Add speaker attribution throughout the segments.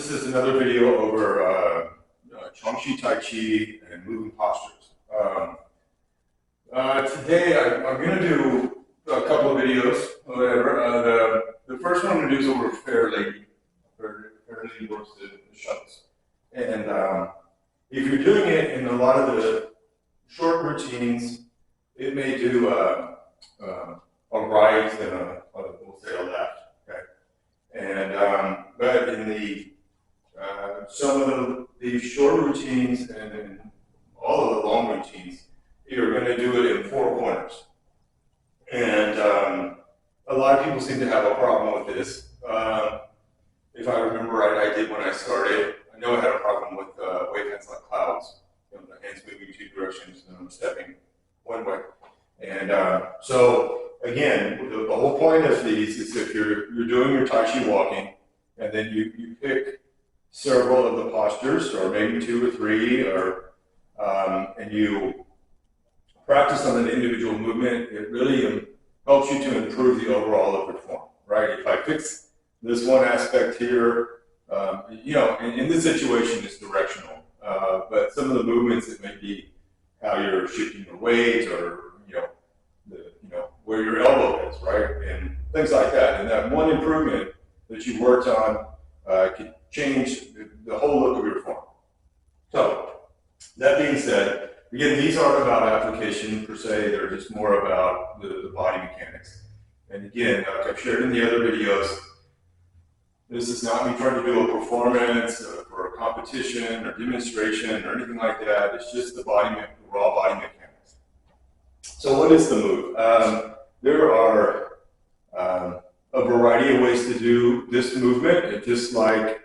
Speaker 1: This is another video over Chang Tai Chi and moving postures. Today I'm going to do a couple of videos, whatever. The first one I'm going to do is over Fair Lady. Fair Lady works the shuttles. And if you're doing it in a lot of the short routines, it may do a right and we'll say a left. And but in the some of the short routines and in all of the long routines, you're going to do it in four corners. And a lot of people seem to have a problem with this. If I remember right, I did when I started. I know I had a problem with wave hands like clouds. You know, the hands moving two directions and I'm stepping one way. And so again, the whole point of these is if you're doing your Tai Chi walking, and then you pick several of the postures, or maybe two or three, or and you practice on an individual movement, it really helps you to improve the overall of your form, right? If I fix this one aspect here, you know, in this situation, it's directional, but some of the movements, it may be how you're shifting your weight, or where your elbow is, right? And things like that. And that one improvement that you worked on can change the whole look of your form. So, that being said, again, these aren't about application per se, they're just more about the body mechanics. And again, like I've shared in the other videos, this is not me trying to do a performance or a competition or demonstration or anything like that. It's just the raw body mechanics. So what is the move? There are a variety of ways to do this movement, just like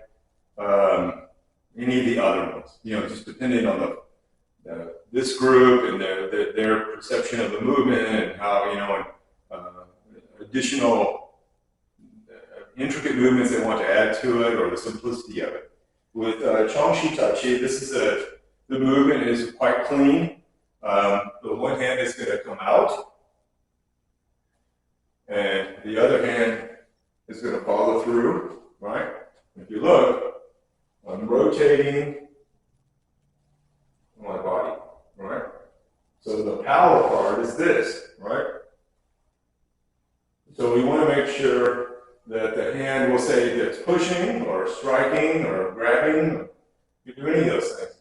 Speaker 1: any of the other ones. You know, just depending on this group and their perception of the movement and how, you know, additional intricate movements they want to add to it, or the simplicity of it. With Chang Tai Chi, this is the movement is quite clean. The one hand is going to come out, and the other hand is going to follow through, right? If you look, I'm rotating my body, right? So the power part is this, right? So we want to make sure that the hand, will say that's pushing or striking or grabbing, you do any of those things,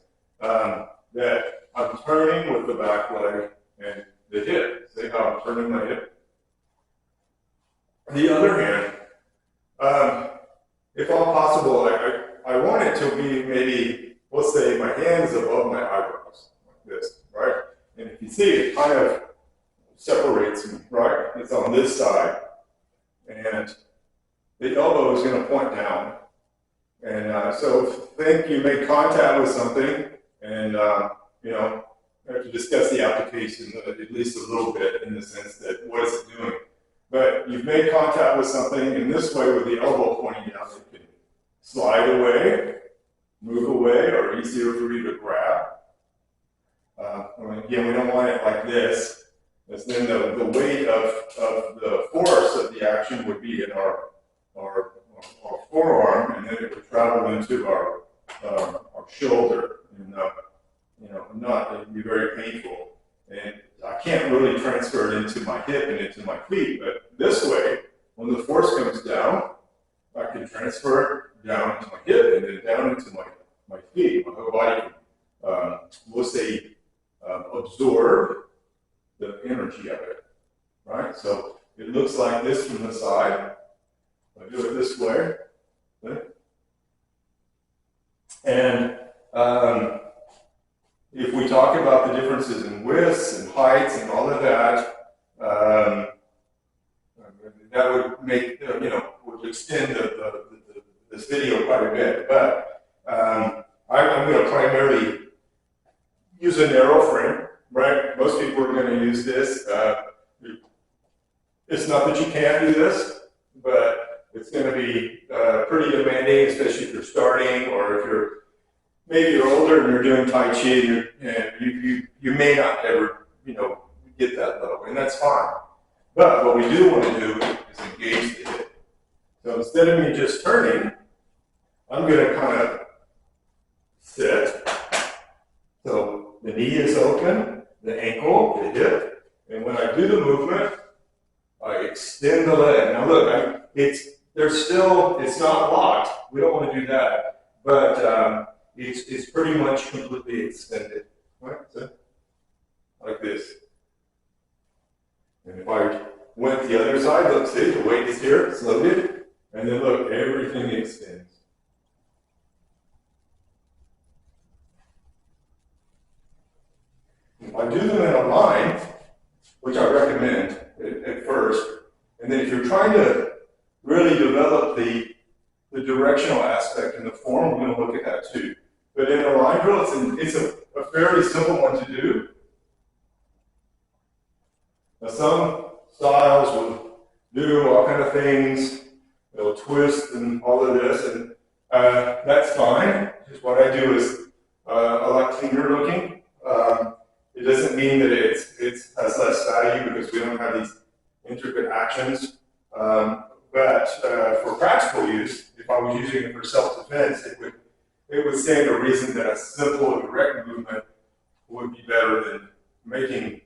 Speaker 1: that I'm turning with the back leg and the hip. See how I'm turning my hip? The other hand, if all possible, I want it to be maybe, let's say my hand is above my eyebrows, like this, right? And if you see, it kind of separates me, right? It's on this side. And the elbow is going to point down. And so think you make contact with something, and you know, I have to discuss the application at least a little bit in the sense that what is it doing? But you've made contact with something in this way with the elbow pointing down. It can slide away, move away, or easier for you to grab. Again, we don't want it like this, because then the weight of the force of the action would be in our forearm, and then it would travel into our shoulder, and you know, it would be very painful. And I can't really transfer it into my hip and into my feet, but this way, when the force comes down, I can transfer it down into my hip and then down into my feet. My whole body can, we'll say, absorb the energy of it, right? So it looks like this from the side. I do it this way, okay? And if we talk about the differences in widths and heights and all of that, that would make, you know, would extend this video quite a bit. But I'm going to primarily use a narrow frame, right? Most people are going to use this. It's not that you can't do this, but it's going to be pretty demanding, especially if you're starting, or if you're maybe you're older and you're doing Tai Chi, and you may not ever, you know, get that low, and that's fine. But what we do want to do is engage the hip. So instead of me just turning, I'm going to kind of sit. So the knee is open, the ankle, the hip, and when I do the movement, I extend the leg. Now look, it's not locked. We don't want to do that, but it's pretty much completely extended. Right? So, like this. And if I went the other side, look, see, the weight is here, it's loaded, and then look, everything extends. If I do them in a line, which I recommend at first, and then if you're trying to really develop the directional aspect in the form, we're going to look at that too. But in a line drill, it's a fairly simple one to do. Now some styles will do all kind of things, they'll twist and all of this, and that's fine. Just what I do is a lot cleaner looking. It doesn't mean that it has less value because we don't have these intricate actions. But for practical use, if I was using it for self-defense, it would stand to reason that a simple direct movement would be better than making,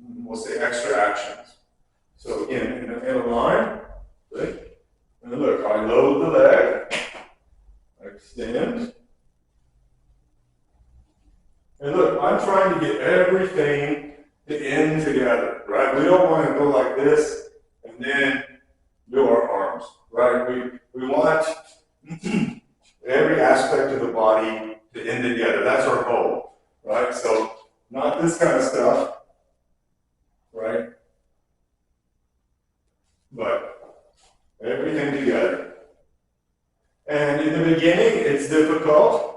Speaker 1: we'll say, extra actions. So again, in a line, right? And look, I load the leg, I extend. And look, I'm trying to get everything to end together, right? We don't want to go like this and then do our arms, right? We want every aspect of the body to end together. That's our goal, right? So not this kind of stuff, right? But everything together. And in the beginning, it's difficult.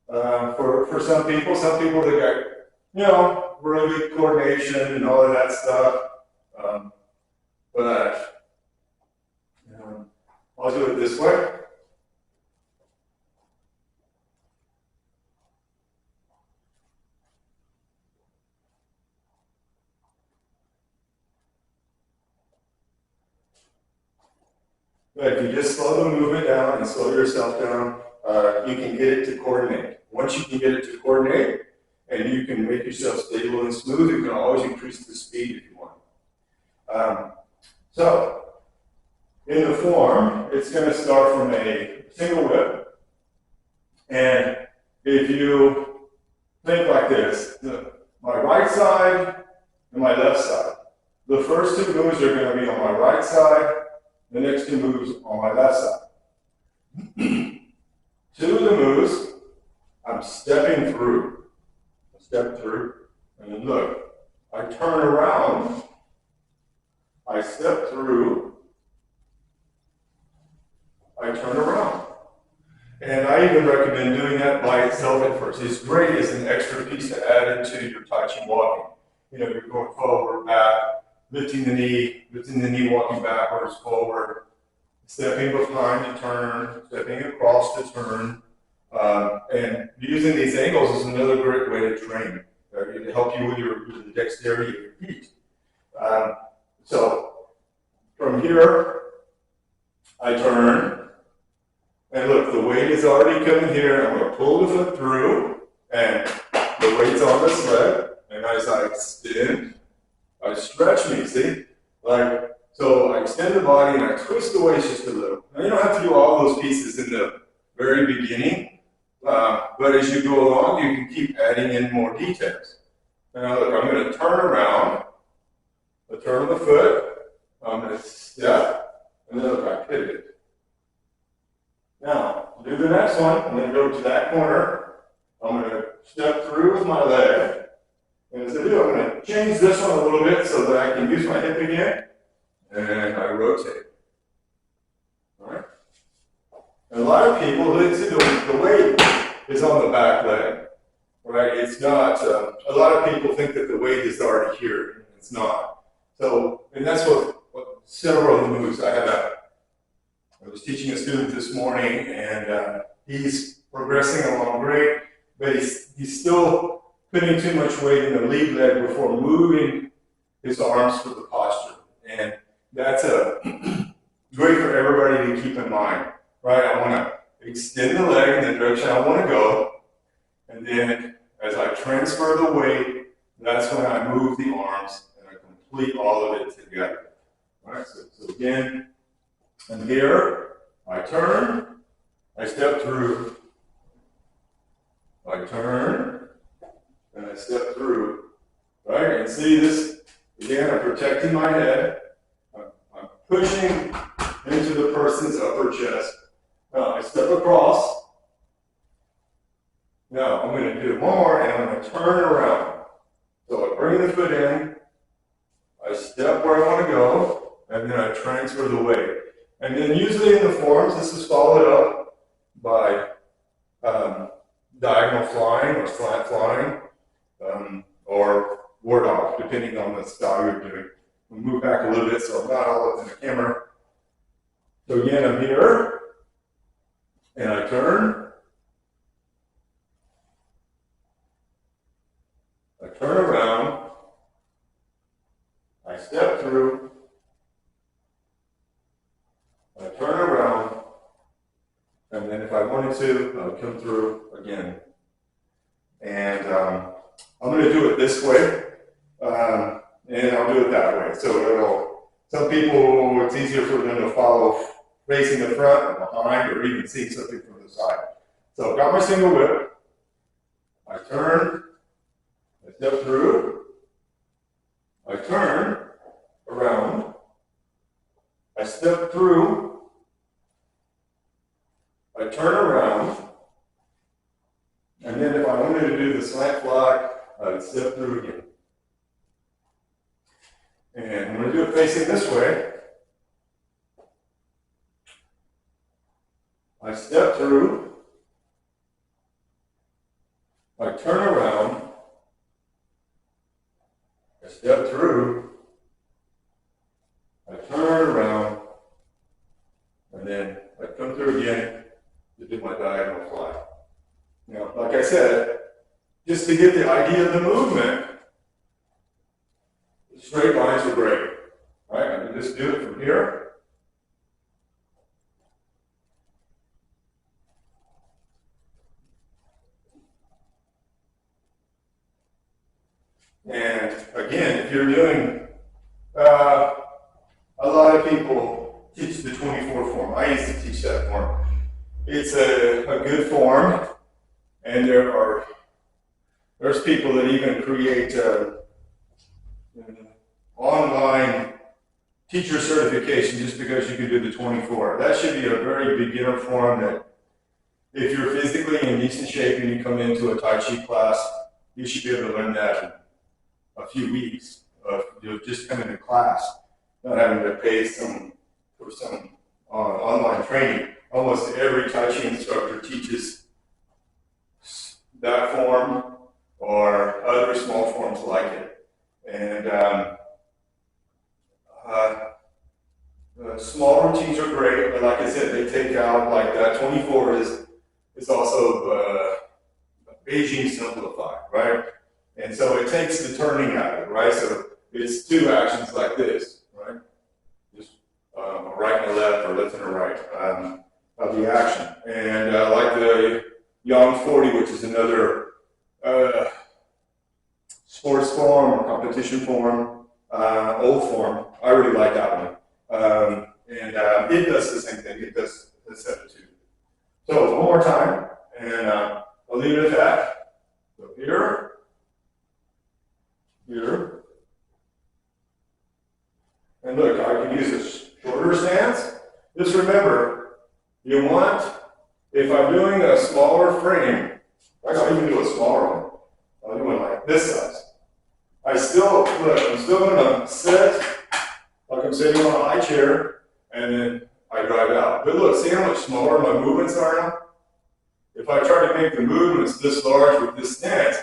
Speaker 1: For some people that got, really good coordination and all of that stuff. But I'll do it this way. But if you just slow the movement down and slow yourself down, you can get it to coordinate. Once you can get it to coordinate, and you can make yourself stable and smooth, you can always increase the speed if you want. So, in the form, it's going to start from a single whip. And if you think like this, my right side and my left side. The first two moves are going to be on my right side, the next two moves on my left side. Two of the moves, I'm stepping through. I step through, and then look, I turn around, I step through, I turn around. And I even recommend doing that by itself at first. It's great as an extra piece to add into your Taijiquan walking. You're going forward, back, lifting the knee, walking backwards, forward, stepping behind to turn, stepping across to turn. And using these angles is another great way to train, to help you with the dexterity of your feet. So from here, I turn, and look, the weight is already coming here. I'm going to pull the foot through, and the weight's on this leg. And as I extend, I stretch me, see? So I extend the body and I twist the waist just a little. Now you don't have to do all those pieces in the very beginning, but as you go along, you can keep adding in more details. Now look, I'm going to turn around, the turn of the foot, I'm going to step, and then look, I pivot. Now, do the next one, I'm going to go to that corner, I'm going to step through with my leg, and as I do, I'm going to change this one a little bit so that I can use my hip again, and I rotate. All right? And a lot of people, see the weight is on the back leg, right? It's not, a lot of people think that the weight is already here. It's not. So, and that's what several of the moves I was teaching a student this morning, and he's progressing along great, but he's still putting too much weight in the lead leg before moving his arms for the posture. And that's great for everybody to keep in mind, right? I want to extend the leg in the direction I want to go, and then as I transfer the weight, that's when I move the arms and I complete all of it together. All right, so again, I'm here, I turn, I step through, I turn, and I step through. Right, and see this, again, I'm protecting my head, I'm pushing into the person's upper chest. Now I step across. Now I'm going to do more and I'm going to turn around. So I bring the foot in, I step where I want to go, and then I transfer the weight. And then usually in the forms, this is followed up by diagonal flying or slant flying, or war dog, depending on the style you're doing. We'll move back a little bit so I'm not all up in the camera. So again, I'm here, and I turn. I turn around. I step through. I turn around. And then if I wanted to, I'll come through again. And I'm going to do it this way. And I'll do it that way. So some people, it's easier for them to follow facing the front or behind or even seeing something from the side. So I've got my single whip. I turn, I step through, I turn around, I step through, I turn around, and then if I wanted to do the slant fly, I'd step through again. And I'm going to do it facing this way. I step through, I turn around, I step through, I turn around, and then I come through again to do my diagonal fly. Now, like I said, just to get the idea of the movement, straight lines are great, right? I can just do it from here. And again, if you're doing, a lot of people teach the 24 form. I used to teach that form. It's a good form, and there's people that even create online teacher certification just because you can do the 24. That should be a very beginner form that if you're physically in decent shape and you come into a Tai Chi class, you should be able to learn that in a few weeks of just coming to class, not having to pay for some online training. Almost every Tai Chi instructor teaches that form or other small forms like it. And small routines are great, but like I said, they take out, like that 24 is also Beijing simplified, right? And so it takes the turning out of it, right? So it's two actions like this, right? Just a right and a left, or left and a right of the action. And like the Yang 40, which is another sports form or competition form, old form. I really like that one. And it does the same thing. It does the 72. So one more time, and I'll leave it at that. So here, here, and look, I can use a shorter stance. Just remember, you want, if I'm doing a smaller frame, I'll even do a smaller one. I'll do one like this size. I'm still going to sit like I'm sitting on a high chair, and then I drive out. But look, see how much smaller my movements are now? If I try to make the movements this large with this stance,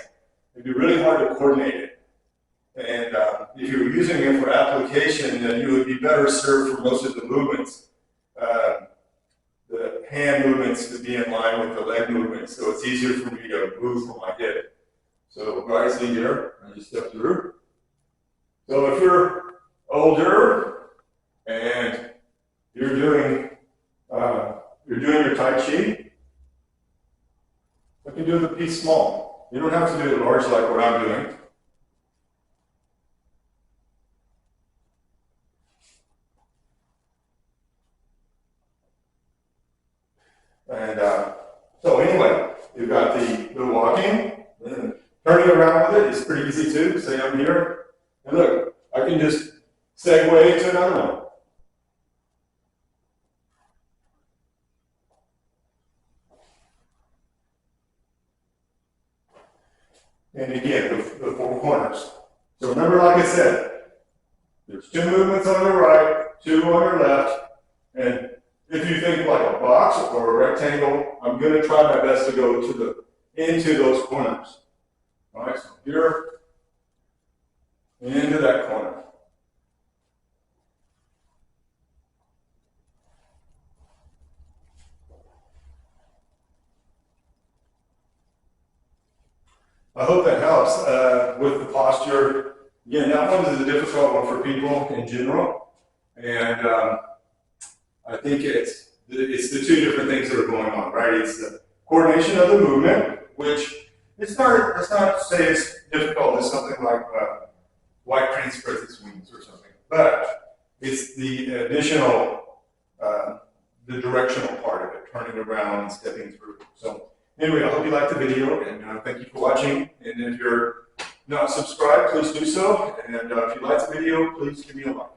Speaker 1: it'd be really hard to coordinate it. And if you're using it for application, then you would be better served for most of the movements. The hand movements to be in line with the leg movements, so it's easier for me to move from my hip. So right, see here, I just step through. So if you're older and you're doing your Tai Chi, can do the piece small. You don't have to do it large like what I'm doing. And so anyway, you've got the walking, and turning around with it is pretty easy too. Say I'm here, and look, I can just segue to another one. And again, the four corners. So remember, like I said, there's two movements on the right, two on your left, and if you think like a box or a rectangle, I'm going to try my best to go to into those corners. All right, so here, into that corner. I hope that helps with the posture. Again, that one is a difficult one for people in general, and I think it's the two different things that are going on, right? It's the coordination of the movement, which let's not say it's difficult as something like white crane spreads its wings or something, but it's the additional, the directional part of it, turning around and stepping through. So anyway, I hope you liked the video, and thank you for watching. And if you're not subscribed, please do so. And if you liked the video, please give me a like.